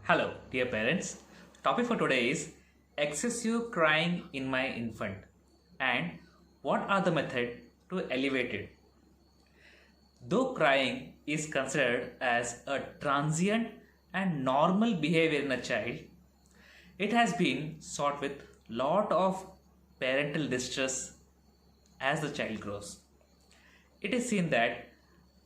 Hello, dear parents. Topic for today is excessive crying in my infant and what are the methods to elevate it. Though crying is considered as a transient and normal behavior in a child, it has been sought with lot of parental distress as the child grows. It is seen that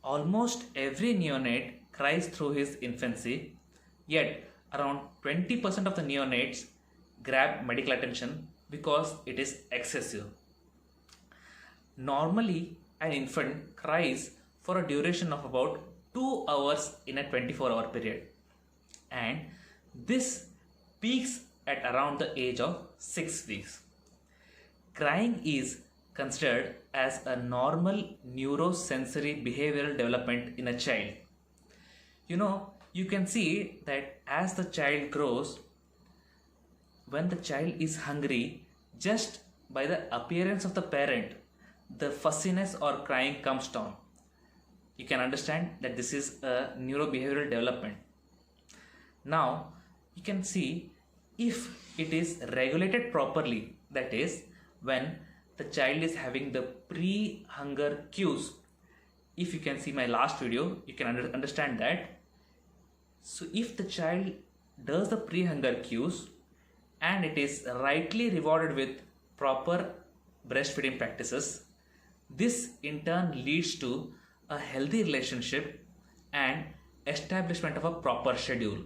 almost every neonate cries through his infancy, yet around 20% of the neonates grab medical attention because it is excessive. Normally, an infant cries for a duration of about 2 hours in a 24-hour period, and this peaks at around the age of 6 weeks. Crying is considered as a normal neurosensory behavioral development in a child. You can see that as the child grows, when the child is hungry, just by the appearance of the parent, the fussiness or crying comes down. You can understand that this is a neurobehavioral development. Now, you can see if it is regulated properly, that is, when the child is having the pre-hunger cues. If you can see my last video, you can understand that. So if the child does the pre-hunger cues and it is rightly rewarded with proper breastfeeding practices, this in turn leads to a healthy relationship and establishment of a proper schedule.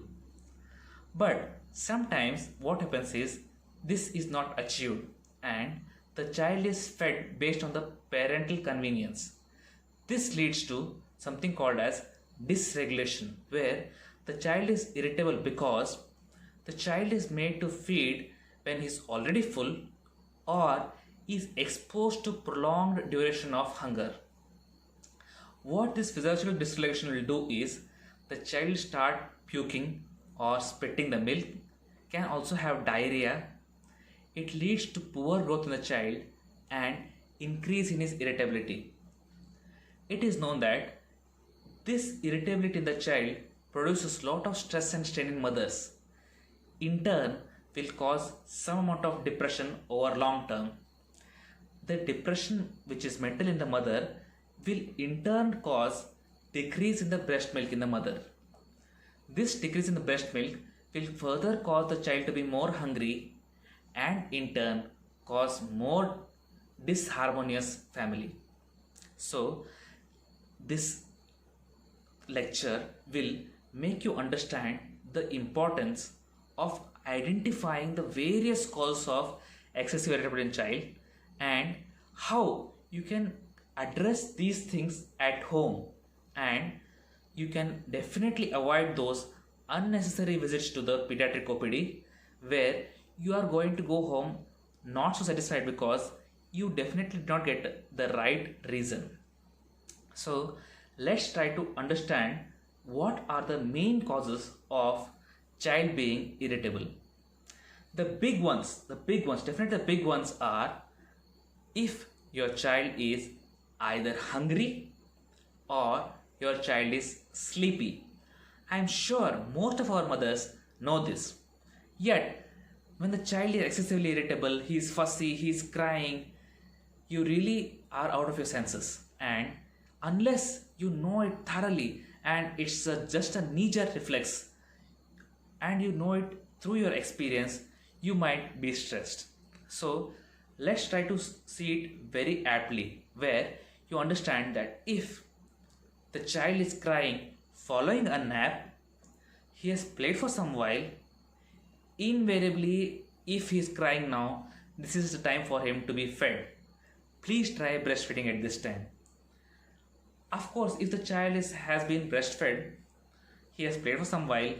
But sometimes what happens is this is not achieved and the child is fed based on the parental convenience. This leads to something called as dysregulation, where the child is irritable because the child is made to feed when he is already full or is exposed to prolonged duration of hunger. What this physiological dysregulation will do is the child start puking or spitting the milk, can also have diarrhea. It leads to poor growth in the child and increase in his irritability. It is known that this irritability in the child produces lot of stress and strain in mothers. In turn, will cause some amount of depression over long term. The depression which is mental in the mother will in turn cause decrease in the breast milk in the mother. This decrease in the breast milk will further cause the child to be more hungry and in turn cause more disharmonious family. So this lecture will make you understand the importance of identifying the various causes of excessive irritability in child and how you can address these things at home, and you can definitely avoid those unnecessary visits to the pediatric OPD where you are going to go home not so satisfied because you definitely did not get the right reason. So let's try to understand what are the main causes of child being irritable. The big ones are if your child is either hungry or your child is sleepy. I am sure most of our mothers know this. Yet, when the child is excessively irritable, he is fussy, he is crying, you really are out of your senses. And unless you know it thoroughly and it's just a knee-jerk reflex and you know it through your experience, you might be stressed. So let's try to see it very aptly, where you understand that if the child is crying following a nap, he has played for some while, invariably if he is crying now, this is the time for him to be fed. Please try breastfeeding at this time. Of course, if the child has been breastfed, he has played for some while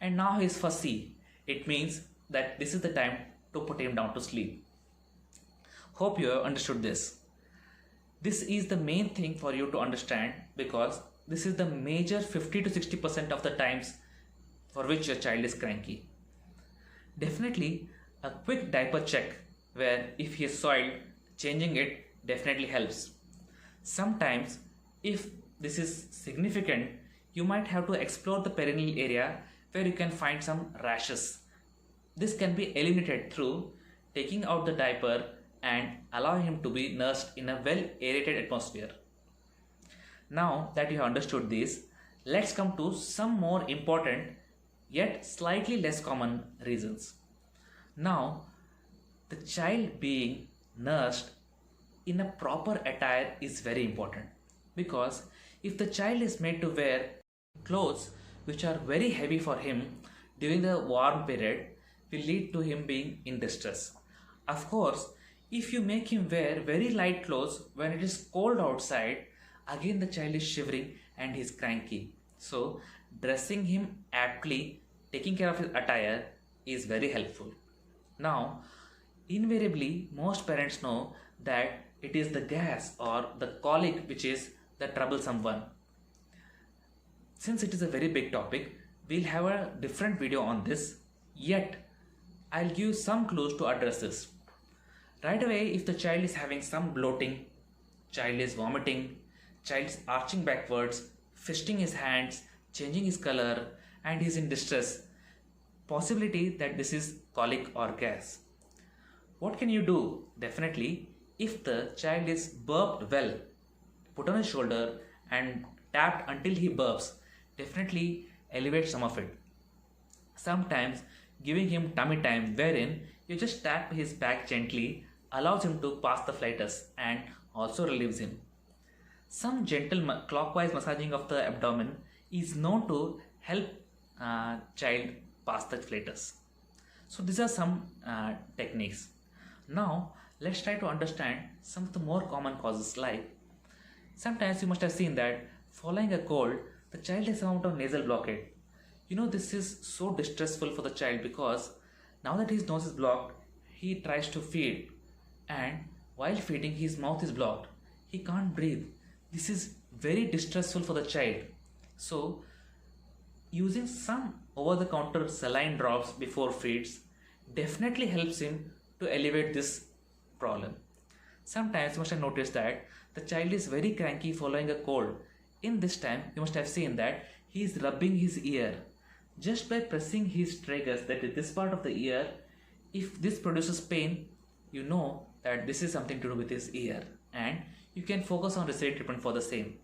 and now he is fussy, it means that this is the time to put him down to sleep. Hope you have understood this. This is the main thing for you to understand because this is the major 50 to 60% of the times for which your child is cranky. Definitely a quick diaper check where if he is soiled, changing it definitely helps. Sometimes if this is significant, you might have to explore the perineal area where you can find some rashes. This can be eliminated through taking out the diaper and allowing him to be nursed in a well aerated atmosphere. Now that you have understood this, let's come to some more important yet slightly less common reasons. Now, the child being nursed in a proper attire is very important, because if the child is made to wear clothes which are very heavy for him during the warm period, will lead to him being in distress. Of course, if you make him wear very light clothes when it is cold outside, again the child is shivering and he is cranky. So dressing him aptly, taking care of his attire is very helpful. Now, invariably most parents know that it is the gas or the colic which is the troublesome one. Since it is a very big topic, we'll have a different video on this, yet I'll give some clues to address this. Right away, if the child is having some bloating, child is vomiting, child is arching backwards, fisting his hands, changing his color, and he is in distress, possibility that this is colic or gas. What can you do? Definitely, if the child is burped well, put on his shoulder and tapped until he burps, definitely elevate some of it. Sometimes giving him tummy time, wherein you just tap his back gently, allows him to pass the flight test and also relieves him. Some gentle clockwise massaging of the abdomen is known to help child pass the flight test. So these are some techniques. Now let's try to understand some of the more common causes, like sometimes you must have seen that following a cold, the child has some amount of nasal blockade. You know, this is so distressful for the child, because now that his nose is blocked, he tries to feed, and while feeding his mouth is blocked, he can't breathe. This is very distressful for the child. So using some over-the-counter saline drops before feeds definitely helps him to elevate this problem. Sometimes you must have noticed that the child is very cranky following a cold. In this time, you must have seen that he is rubbing his ear. Just by pressing his tragus, that is this part of the ear, if this produces pain, you know that this is something to do with his ear, and you can focus on respiratory treatment for the same.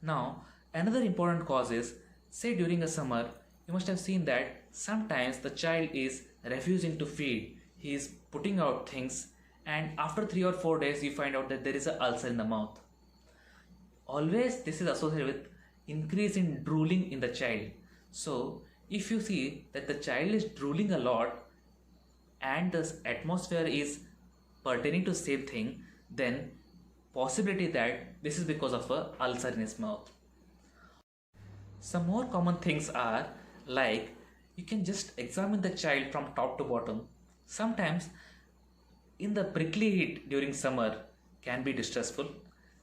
Now, another important cause is, say during a summer, you must have seen that sometimes the child is refusing to feed. He is putting out things, and after 3 or 4 days you find out that there is an ulcer in the mouth. Always this is associated with increase in drooling in the child. So if you see that the child is drooling a lot and the atmosphere is pertaining to same thing, then possibility that this is because of a ulcer in his mouth. Some more common things are, like, you can just examine the child from top to bottom. Sometimes in the prickly heat during summer can be distressful.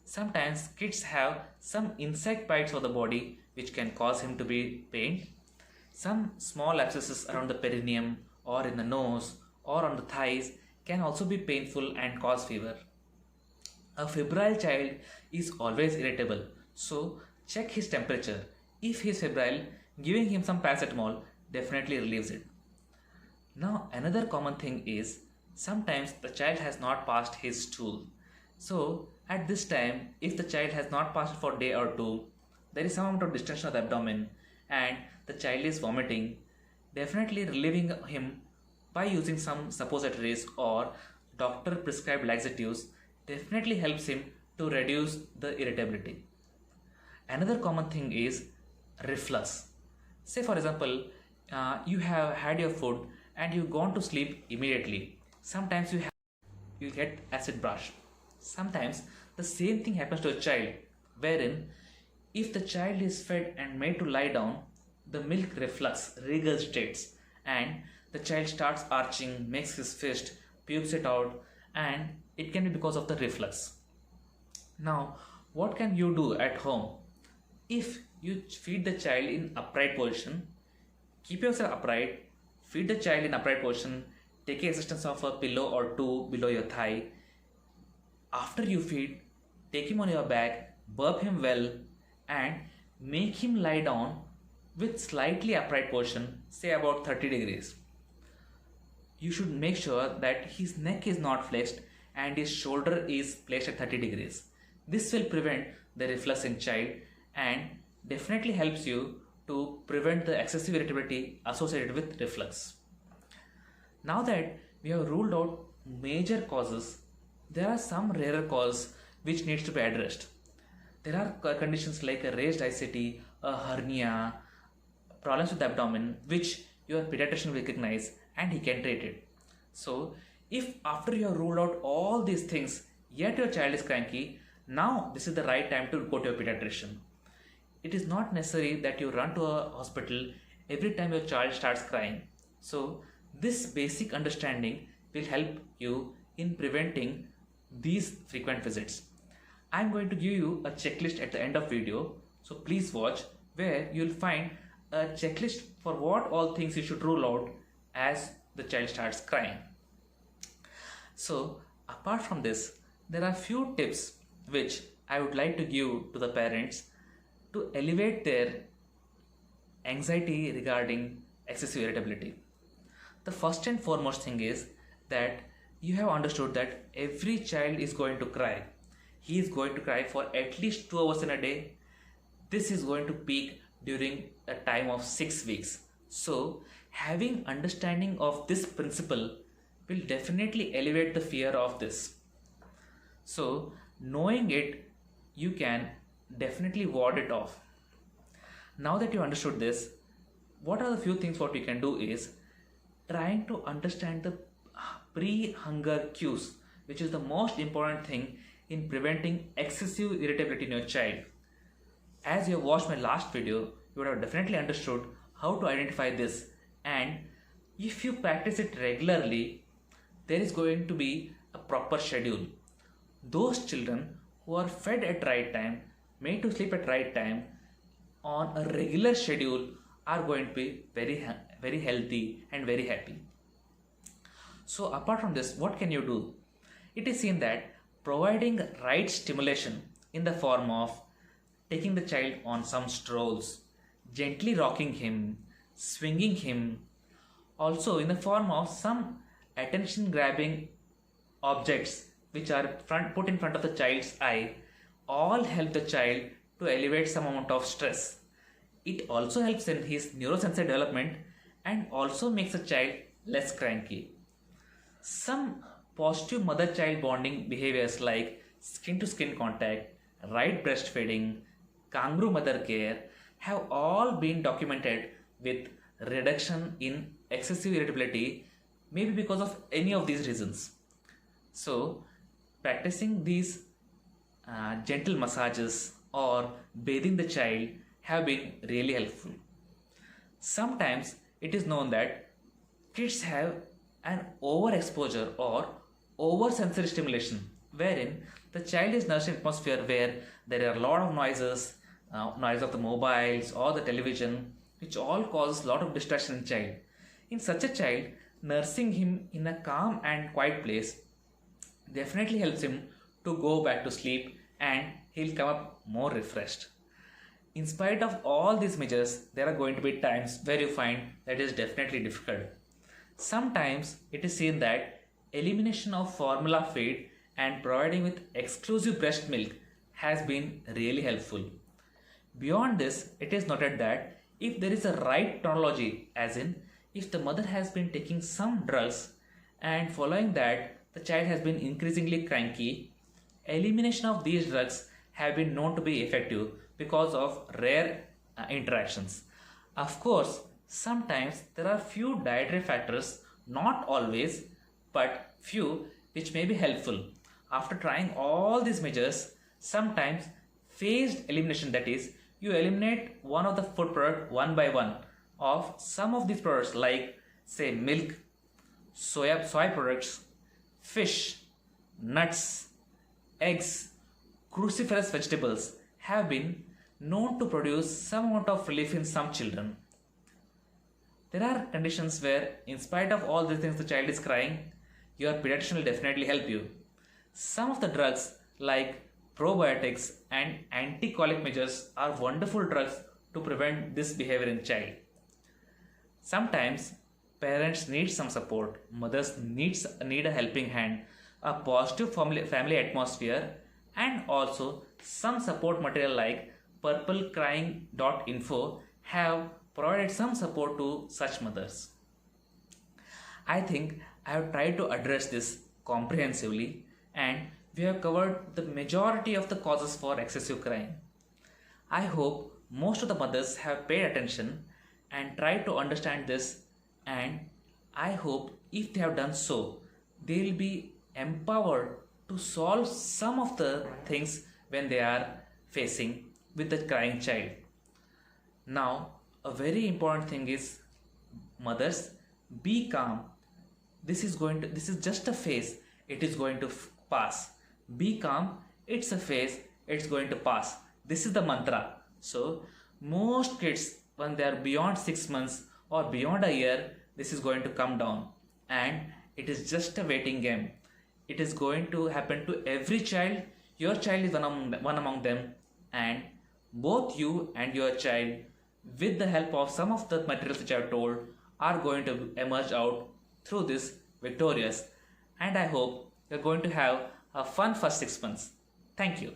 Sometimes kids have some insect bites on the body which can cause him to be pained. Some small abscesses around the perineum or in the nose or on the thighs can also be painful and cause fever. A febrile child is always irritable, so check his temperature. If he is febrile, giving him some paracetamol definitely relieves it. Now another common thing is, sometimes the child has not passed his stool. So at this time, if the child has not passed for a day or two, there is some amount of distension of the abdomen and the child is vomiting, definitely relieving him by using some suppositories or doctor prescribed laxatives definitely helps him to reduce the irritability. Another common thing is reflux. Say for example, you have had your food and you've gone to sleep immediately. Sometimes you get acid brush. Sometimes the same thing happens to a child, wherein if the child is fed and made to lie down, the milk reflux regurgitates and the child starts arching, makes his fist, pukes it out, and it can be because of the reflux. Now, what can you do at home? If you feed the child in upright position, keep yourself upright, feed the child in upright position, take assistance of a pillow or two below your thigh. After you feed, take him on your back, burp him well, and make him lie down with slightly upright position, say about 30 degrees. You should make sure that his neck is not flexed and his shoulder is placed at 30 degrees. This will prevent the reflux in child and definitely helps you to prevent the excessive irritability associated with reflux. Now that we have ruled out major causes, there are some rarer causes which needs to be addressed. There are conditions like a raised ICT, a hernia, problems with the abdomen, which your pediatrician will recognize and he can treat it. So, if after you have ruled out all these things, yet your child is cranky, now this is the right time to go to your pediatrician. It is not necessary that you run to a hospital every time your child starts crying. So, this basic understanding will help you in preventing these frequent visits. I am going to give you a checklist at the end of video, so please watch, where you will find a checklist for what all things you should rule out as the child starts crying. So apart from this, there are few tips which I would like to give to the parents to elevate their anxiety regarding excessive irritability. The first and foremost thing is that you have understood that every child is going to cry. He is going to cry for at least 2 hours in a day. This is going to peak during a time of 6 weeks. So having understanding of this principle will definitely elevate the fear of this. So knowing it, you can definitely ward it off. Now that you understood this, what are the few things what we can do is trying to understand the pre-hunger cues, which is the most important thing in preventing excessive irritability in your child. As you have watched my last video, you would have definitely understood how to identify this, and if you practice it regularly, there is going to be a proper schedule. Those children who are fed at right time, made to sleep at right time, on a regular schedule are going to be very healthy and very happy. So apart from this, what can you do? It is seen that providing right stimulation in the form of taking the child on some strolls, gently rocking him, swinging him, also in the form of some attention grabbing objects which are put in front of the child's eye, all help the child to elevate some amount of stress. It also helps in his neurosensory development and also makes the child less cranky. Some positive mother-child bonding behaviors like skin-to-skin contact, right breastfeeding, kangaroo mother care have all been documented with reduction in excessive irritability, maybe because of any of these reasons. So practicing these gentle massages or bathing the child have been really helpful. Sometimes it is known that kids have an overexposure or oversensory stimulation, wherein the child is nursed in an atmosphere where there are a lot of noises, noise of the mobiles or the television, which all causes a lot of distraction in child. In such a child, nursing him in a calm and quiet place definitely helps him to go back to sleep and he'll come up more refreshed. In spite of all these measures, there are going to be times where you find that is definitely difficult. Sometimes it is seen that elimination of formula feed and providing with exclusive breast milk has been really helpful. Beyond this, it is noted that if there is a right chronology, as in if the mother has been taking some drugs and following that the child has been increasingly cranky, elimination of these drugs have been known to be effective because of rare interactions. Of course, sometimes there are few dietary factors, not always, but few, which may be helpful. After trying all these measures, sometimes phased elimination, that is, you eliminate one of the food product one by one of some of these products like say milk, soy products, fish, nuts, eggs, cruciferous vegetables have been known to produce some amount of relief in some children. There are conditions where in spite of all these things the child is crying, your pediatrician will definitely help you. Some of the drugs like probiotics and anti-colic measures are wonderful drugs to prevent this behavior in child. Sometimes parents need some support, mothers need a helping hand, a positive family atmosphere, and also some support material like purplecrying.info have provided some support to such mothers. I think I have tried to address this comprehensively, and we have covered the majority of the causes for excessive crying. I hope most of the mothers have paid attention and tried to understand this, and I hope if they have done so, they will be empowered to solve some of the things when they are facing with the crying child. Now, a very important thing is, mothers, be calm. This is just a phase. It is going to pass. Be calm. It's a phase. It's going to pass. This is the mantra. So most kids, when they are beyond 6 months or beyond a year, this is going to come down, and it is just a waiting game. It is going to happen to every child. Your child is one among them, and both you and your child, with the help of some of the materials which I have told, are going to emerge out through this victorious. And I hope you're going to have a fun first 6 months. Thank you.